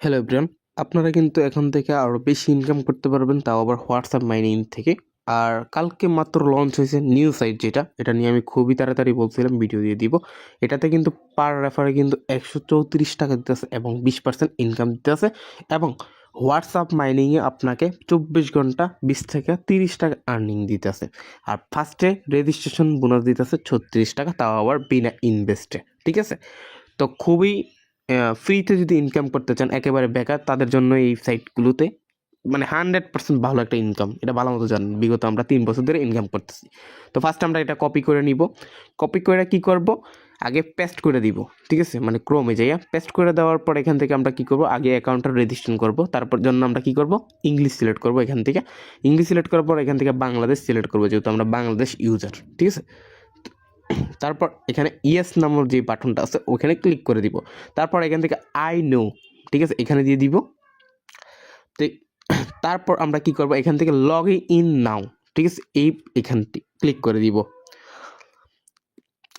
Hello everyone, আপনারা কিন্তু এখন থেকে আরও বেশি ইনকাম করতে পারবেন, তাও আবার হোয়াটসঅ্যাপ মাইনিং থেকে। আর কালকে মাত্র লঞ্চ হয়েছে নিউ সাইট, এটা নিয়ে আমি খুবই তাড়াতাড়ি বলছিলাম, ভিডিও দিয়ে দিব। এটাতে কিন্তু পার রেফারে কিন্তু 134 টাকা দিতেছে এবং 20% ইনকাম দিতেছে। এবং হোয়াটসঅ্যাপ মাইনিংয়ে আপনাকে 24 ঘন্টা 20 থেকে 30 টাকা আর্নিং দিতেছে। আর ফার্স্টে রেজিস্ট্রেশন বোনাস দিতেছে 36 টাকা, তাও আবার বিনা ইনভেস্টে। ঠিক আছে, তো খুবই ফ্রিতে যদি ইনকাম করতে চান, একেবারে বেকার তাদের জন্য এই সাইটগুলোতে মানে 100% ভালো একটা ইনকাম। এটা ভালো মতো জানেন, বিগত আমরা 3 বছর ধরে ইনকাম করতেছি। তো ফার্স্ট আমরা এটা কপি করে নিব। কপি করে কি করব, আগে পেস্ট করে দিব। ঠিক আছে, মানে ক্রোমে যাইয়া পেস্ট করে দেওয়ার পর এখান থেকে আমরা কি করব, আগে অ্যাকাউন্টটা রেজিস্ট্রেশন করব। তারপর জন্য আমরা কি করব, ইংলিশ সিলেক্ট করব। এখান থেকে ইংলিশ সিলেক্ট করার পর এখান থেকে বাংলাদেশ সিলেক্ট করব, যেহেতু আমরা বাংলাদেশ ইউজার। ঠিক আছে, তারপর এখানে ইয়েস নামের যে বাটনটা আছে ওখানে ক্লিক করে দিব। তারপর এখান থেকে আই নো, ঠিক আছে, এখানে দিয়ে দিব। তো তারপর আমরা কি করব, এখান থেকে লগ ইন নাও, ঠিক আছে, এখানটি ক্লিক করে দিব।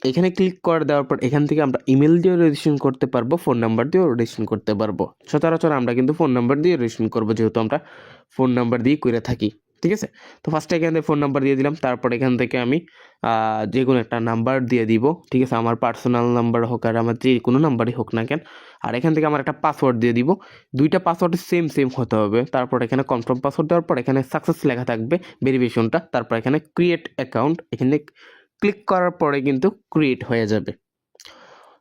এখানে ক্লিক করে দেওয়ার পর এখান থেকে আমরা ইমেল দিয়েও রেজিস্ট্রেশন করতে পারবো, ফোন নাম্বার দিয়েও রেজিস্ট্রেশন করতে পারবো। সচরাচর আমরা কিন্তু ফোন নাম্বার দিয়ে রেজিস্ট্রেশন করবো, যেহেতু আমরা ফোন নাম্বার দিয়ে করে থাকি। ঠিক আছে, তো ফার্স্টে এখান থেকে ফোন নাম্বার দিয়ে দিলাম। তারপর এখান থেকে আমি যে কোনো একটা নাম্বার দিয়ে দিব। ঠিক আছে, আমার পার্সোনাল নাম্বার হোক আর আমার যে কোনো নাম্বারই হোক না কেন। আর এখান থেকে আমার একটা পাসওয়ার্ড দিয়ে দিব। দুইটা পাসওয়ার্ড সেম হতে হবে। তারপর এখানে কনফার্ম পাসওয়ার্ড দেওয়ার পর এখানে সাকসেস লেখা থাকবে, ভেরিফিকেশনটা। তারপর এখানে ক্রিয়েট অ্যাকাউন্ট, এখানে ক্লিক করার পরে কিন্তু ক্রিয়েট হয়ে যাবে।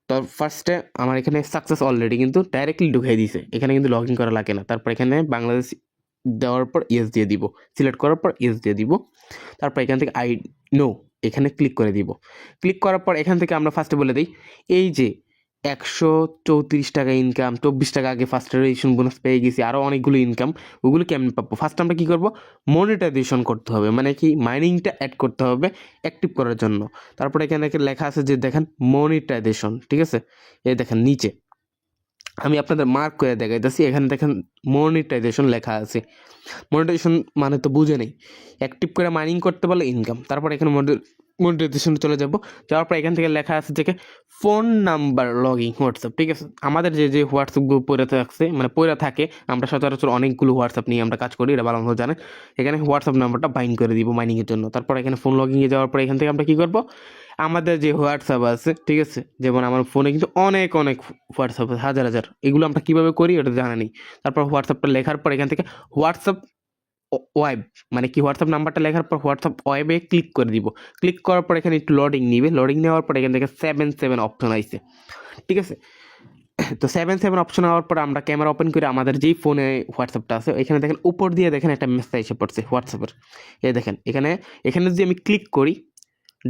তো ফার্স্টে আমার এখানে সাকসেস অলরেডি কিন্তু ডাইরেক্টলি ঢুকিয়ে দিয়েছে, এখানে কিন্তু লগ ইন করা লাগে না। তারপর এখানে বাংলাদেশ দেওয়ার পর ইয়েস দিয়ে দিব, সিলেক্ট করার পর ইয়েস দিয়ে দিব। তারপর এখান থেকে আই নো এখানে ক্লিক করে দিব। ক্লিক করার পর এখান থেকে আমরা ফার্স্টে বলে দিই, এই যে 134 টাকা ইনকাম, 24 টাকা আগে ফার্স্ট রেজিস্ট্রেশন বোনাস পেয়ে গেছি, আরও অনেকগুলো ইনকাম, ওগুলো কেমন পাবো? ফার্স্ট আমরা কী করবো, মনিটাইজেশন করতে হবে, মানে কি মাইনিংটা অ্যাড করতে হবে অ্যাক্টিভ করার জন্য। তারপর এখানে লেখা আছে যে দেখেন মনিটাইজেশন, ঠিক আছে, এই দেখেন নিচে আমি আপনাদের মার্ক করে দেখাইতেছি, এখানে দেখেন মনিটাইজেশন লেখা আছে। মনিটাইজেশন মানে তো বুঝে নেই, অ্যাক্টিভ করে মাইনিং করতে পারলে ইনকাম। তারপর এখানে মনিটাইজেশন চলে যাওয়ার পর এখান থেকে লেখা আছে যে ফোন নাম্বার লগইন হোয়াটসঅ্যাপ। ঠিক আছে, আমাদের যে হোয়াটসঅ্যাপ গ্রুপ পড়ে থাকছে, মানে পড়ে থাকে, আমরা সচরাচর অনেকগুলো হোয়াটসঅ্যাপ নিয়ে আমরা কাজ করি, এটা ভালো মতো জানেন। এখানে হোয়াটসঅ্যাপ নাম্বারটা বাইন্ড করে দিব মাইনিংয়ের জন্য। তারপর এখানে ফোন লগইনে যাওয়ার পর এখান থেকে আমরা কী করবো, আমাদের যে হোয়াটসঅ্যাপ আছে, ঠিক আছে, যেমন আমার ফোনে কিন্তু অনেক হোয়াটসঅ্যাপ আছে, হাজার এগুলো আমরা কীভাবে করি ওটা জানা নেই। তারপর হোয়াটসঅ্যাপটা লেখার পর এখান থেকে হোয়াটসঅ্যাপ ওয়েব, মানে কি হোয়াটসঅ্যাপ নাম্বারটা লেখার পর হোয়াটসঅ্যাপ ওয়েবে ক্লিক করে দিব। ক্লিক করার পর এখানে একটু লোডিং নিবে, লোডিং নেওয়ার পর এখান থেকে 7 অপশন আসছে। ঠিক আছে, তো 7 অপশন হওয়ার পর আমরা ক্যামেরা ওপেন করে আমাদের যেই ফোনে হোয়াটসঅ্যাপটা আছে এখানে দেখেন উপর দিয়ে দেখেন একটা মেসেজ এসে পড়ছে হোয়াটসঅ্যাপের। এই দেখেন এখানে যদি আমি ক্লিক করি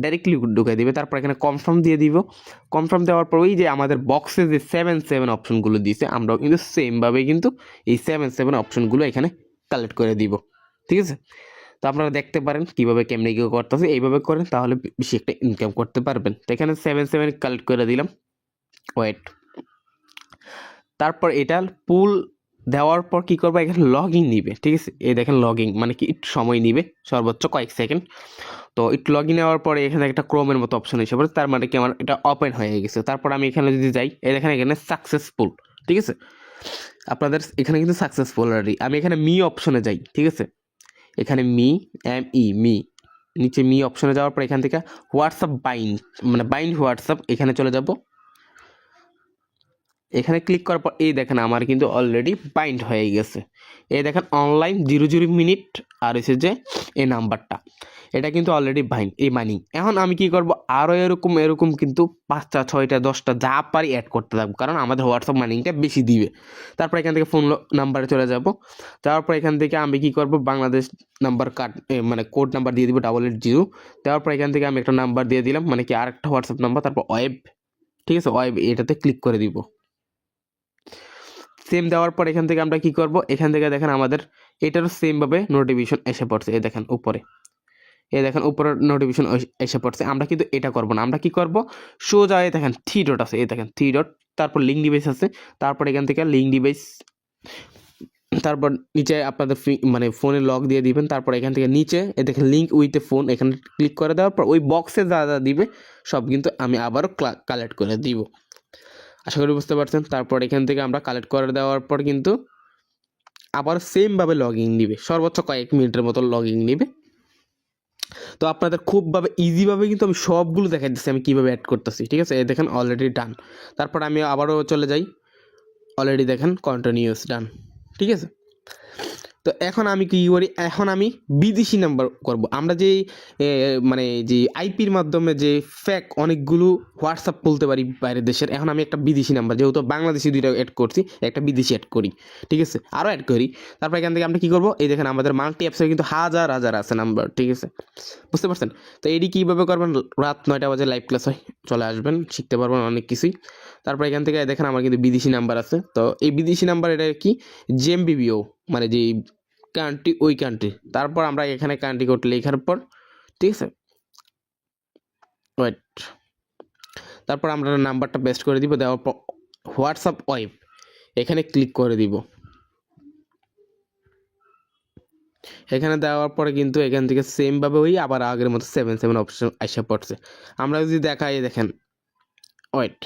ডাইরেক্টলি ঢুকে দিবে। তারপর এখানে কনফার্ম দিয়ে দিব। কনফার্ম দেওয়ার পর ওই যে আমাদের বক্সে যে 7 অপশনগুলো দিয়েছে, আমরাও কিন্তু সেমভাবে কিন্তু এই 7 অপশনগুলো এখানে কালেক্ট করে দিব। ঠিক আছে, তো আপনারা দেখতে পারেন কীভাবে কেমনি কী করতেছে, এইভাবে করেন তাহলে বেশি একটা ইনকাম করতে পারবেন। তো এখানে 7 কালেক্ট করে দিলাম, ওয়েট। তারপর এটা পুল দেওয়ার পর কী করবো, এখানে লগ ইন নিবে। ঠিক আছে, এই দেখেন লগ ইন মানে কি একটু সময় নিবে, সর্বোচ্চ কয়েক সেকেন্ড। তো একটু লগ ইন নেওয়ার পরে এখানে একটা ক্রোমের মতো অপশন এসে পড়ে, তার মানে কি আমার এটা ওপেন হয়ে গেছে। তারপর আমি এখানে যদি যাই, এই দেখেন এখানে সাকসেসফুল। ঠিক আছে, আপনাদের এখানে কিন্তু সাকসেসফুল অলরেডি। আমি এখানে মি অপশনে যাই। ঠিক আছে, এখানে মি নিচে মি অপশনে যাওয়ার পর এখান থেকে হোয়াটসঅ্যাপ বাইন্ড হোয়াটসঅ্যাপ এখানে চলে যাব। এখানে ক্লিক করার পর এই দেখেন আমার কিন্তু অলরেডি বাইন্ড হয়ে গেছে। এই দেখেন অনলাইন 00 মিনিট আর হচ্ছে যে এই নাম্বারটা, এটা কিন্তু অলরেডি বাইন্ড এই মাইনিং। এখন আমি কি করব, আরও এরকম কিন্তু 5টা 6টা 10টা যা পারি অ্যাড করতে থাকবো, কারণ আমাদের হোয়াটসঅ্যাপ মাইনিংটা বেশি দিবে। তারপর এখান থেকে ফোন নাম্বারে চলে যাব। যাওয়ার পর এখান থেকে আমি কি করব, বাংলাদেশ নাম্বার মানে কোড নাম্বার দিয়ে দিব 880। দেওয়ার পর এখান থেকে আমি একটা নাম্বার দিয়ে দিলাম, মানে কি আরেকটা হোয়াটসঅ্যাপ নাম্বার। তারপর ওয়েব, ঠিক আছে, ওয়েব এটাতে ক্লিক করে দিব। সেম দেওয়ার পর এখান থেকে আমরা কি করব, এখান থেকে দেখেন আমাদের এটারও সেমভাবে নোটিফিকেশন এসে পড়ছে। এই দেখেন উপরে নোটিফিকেশন এসে পড়ছে। আমরা কিন্তু এটা করব না, আমরা কি করব, সোজা দেখেন 3 ডট আছে, এই দেখেন 3 ডট, তারপর লিঙ্ক ডিভাইস আছে। তারপর এখান থেকে লিঙ্ক ডিভাইস, তারপর নিচে আপনাদের মানে ফোনে লক দিয়ে দিবেন। তারপর এখান থেকে নিচে এই দেখেন লিঙ্ক উইথ এ ফোন, এখানে ক্লিক করে দেওয়ার পর ওই বক্সে যা দিবে সব কিন্তু আমি আবারও কালেক্ট করে দিব। আশা করি বুঝতে পারছেন। তারপর এখান থেকে আমরা কালেক্ট করে দেওয়ার পর কিন্তু আবার সেমভাবে লগ ইন নিবে, সর্বোচ্চ কয়েক মিনিটের মতো লগ ইন নিবে। তো আপনাদের খুবভাবে ইজিভাবে কিন্তু আমি সবগুলো দেখাই দিচ্ছি আমি কীভাবে অ্যাড করতেছি, ঠিক আছে। এই দেখেন অলরেডি ডান। তারপর আমি আবারও চলে যাই, অলরেডি দেখেন কন্টিনিউস ডান, ঠিক আছে। তো এখন আমি কী করি, এখন আমি বিদেশি নাম্বার করব। আমরা যে মানে যে আইপির মাধ্যমে যে ফ্যাক অনেকগুলো হোয়াটসঅ্যাপ বলতে পারি বাইরের দেশের, এখন আমি একটা বিদেশি নাম্বার, যেহেতু বাংলাদেশি দুইটা অ্যাড করছি, একটা বিদেশি অ্যাড করি, ঠিক আছে, আরও অ্যাড করি। তারপর এখান থেকে আমরা কী করবো, এই দেখেন আমাদের মাল্টি অ্যাপসে কিন্তু হাজার হাজার আছে নাম্বার, ঠিক আছে, বুঝতে পারছেন। তো এটি কীভাবে করবেন, রাত 9টা বাজে লাইভ ক্লাস হয়, চলে আসবেন, শিখতে পারবেন অনেক কিছুই। তারপর এখান থেকে দেখেন আমার কিন্তু বিদেশি নাম্বার আছে। তো এই বিদেশি নাম্বার এটা কি, জেএমবিবিও, মানে যে কান্ট্রি, ওই কান্ট্রি। তারপর আমরা এখানে কান্ট্রি কোড লেখার পর, ঠিক আছে, ওয়েট, তারপর আমরা নাম্বারটা পেস্ট করে দিব, দেওয়ার পর হোয়াটসঅ্যাপ ওয়েব এখানে ক্লিক করে দিব। এখানে দেওয়ার পরে কিন্তু এখান থেকে সেমভাবে ওই আবার আগের মতো 7 অপশন আসা পড়ছে। আমরা যদি দেখাই, দেখেন, ওয়েট,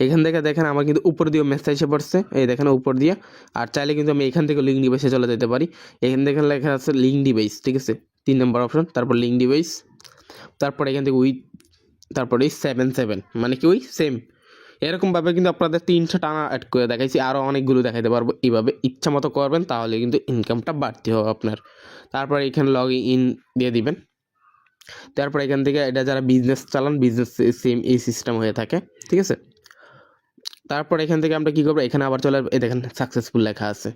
এখান থেকে দেখেন আমার কিন্তু উপর দিয়ে মেসেজ এসে পড়ছে, এই দেখেন উপর দিয়ে। আর চাইলে কিন্তু আমি এখান থেকে লিঙ্ক ডিভাইসে চলে যেতে পারি। এখান থেকে লেখা আছে লিঙ্ক ডিভাইস, ঠিক আছে, 3 নম্বর অপশন, তারপর লিঙ্ক ডিভাইস, তারপর এখান থেকে তারপর ওই 7 মানে কি ওই সেম। এরকমভাবে কিন্তু আপনাদের 3টা টানা অ্যাড করে দেখাইছি, আরও অনেকগুলো দেখাইতে পারবো। এইভাবে ইচ্ছা মতো করবেন, তাহলে কিন্তু ইনকামটা বাড়তে হবে আপনার। তারপর এখানে লগ ইন দিয়ে দিবেন। তারপর এখান থেকে এটা যারা বিজনেস চালান, বিজনেস সেম এই সিস্টেম হয়ে থাকে, ঠিক আছে। তারপর এখান থেকে আমরা কী করবো, এখানে আবার চলে আসবো, এই দেখেন সাকসেসফুল লেখা আছে।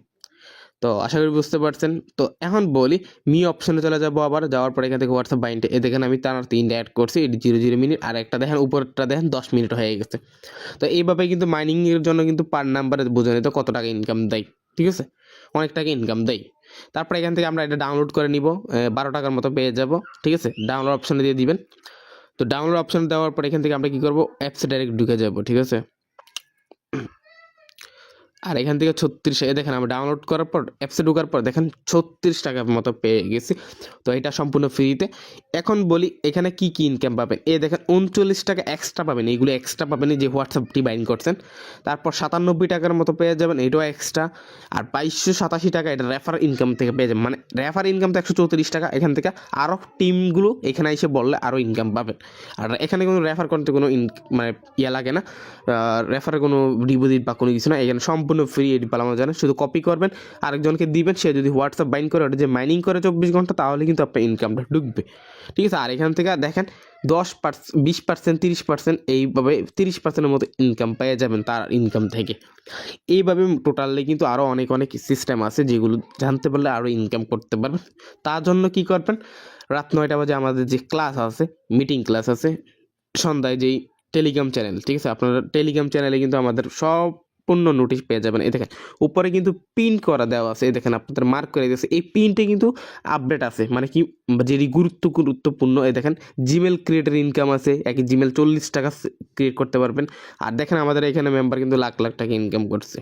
তো আশা করি বুঝতে পারছেন। তো এখন বলি মি অপশনে চলে যাবো, আবার যাওয়ার পর এখান থেকে হোয়াটসঅ্যাপ বাইন্ডে, এ দেখেন আমি টানার 3টা অ্যাড করছি, এটি 0 মিনিট, আর একটা দেখেন উপরটা দেখেন 10 মিনিট হয়ে গেছে। তো এইভাবে কিন্তু মাইনিংয়ের জন্য কিন্তু পার নাম্বারে বোঝা নিত কত টাকা ইনকাম দেয়, ঠিক আছে, অনেক টাকা ইনকাম দেয়। তারপর এখান থেকে আমরা এটা ডাউনলোড করে নিব, 12 টাকার মতো পেয়ে যাব, ঠিক আছে। ডাউনলোড অপশনে দিয়ে দিবেন। তো ডাউনলোড অপশন দেওয়ার পর এখান থেকে আমরা কী করবো, অ্যাপসে ডাইরেক্ট ঢুকে যাবো, ঠিক আছে। আর এখান থেকে 36, দেখেন আমরা ডাউনলোড করার পর অ্যাপসে ঢোকার পর দেখেন 36 টাকার মতো পেয়ে গেছি। তো এটা সম্পূর্ণ ফ্রিতে। এখন বলি এখানে কি কি ইনকাম পাবেন, দেখেন 39 টাকা এক্সট্রা পাবেন, এইগুলো এক্সট্রা পাবেন যে হোয়াটসঅ্যাপটি বাইন্ড করছেন। তারপর 97 টাকার মতো পেয়ে যাবেন, এটাও এক্সট্রা। আর 2287 টাকা এটা রেফার ইনকাম থেকে পেয়ে যাবেন, মানে রেফার ইনকাম তো 134 টাকা। এখান থেকে আরও টিমগুলো এখানে এসে বললে আরও ইনকাম পাবেন। আর এখানে কোনো রেফার করতে কোনো মানে লাগে না, রেফারের কোনো ডিপোজিট বা কোনো কিছু না, এখানে সম্পূর্ণ ফ্রি। এটি পালানো জানেন, শুধু কপি করবেন, আরেকজনকে দিবেন, সে যদি হোয়াটসঅ্যাপ বাইন্ড করে ওটা যে মাইনিং করে 24 ঘন্টা, তাহলে কিন্তু আপনার ইনকামটা ঢুকবে, ঠিক আছে। আর এখান থেকে দেখেন 10%, 20%, 30%, এইভাবে 30%-এর মতো ইনকাম পেয়ে যাবেন তার ইনকাম থেকে। এইভাবে টোটালি কিন্তু আরও অনেক অনেক সিস্টেম আছে, যেগুলো জানতে পারলে আরও ইনকাম করতে পারবেন। তার জন্য কি করবেন, রাত 9টা বাজে আমাদের যে ক্লাস আছে, মিটিং ক্লাস আছে, সন্ধ্যায় যেই টেলিগ্রাম চ্যানেল, ঠিক আছে, আপনারা টেলিগ্রাম চ্যানেলে কিন্তু আমাদের সম্পূর্ণ নোটিশ পেয়ে যাবেন। এই দেখেন উপরে কিন্তু পিন করা দেওয়া আছে, এই দেখেন আপনাদের মার্ক করে দিয়েছে, এই পিনটে কিন্তু আপডেট আছে, মানে কি যেটি গুরুত্বপূর্ণ। এই দেখেন জিমেল ক্রিয়েটের ইনকাম আছে, এক জিমেল 40 টাকা ক্রিয়েট করতে পারবেন। আর দেখেন আমাদের এখানে মেম্বার কিন্তু লাখ লাখ টাকা ইনকাম করছে।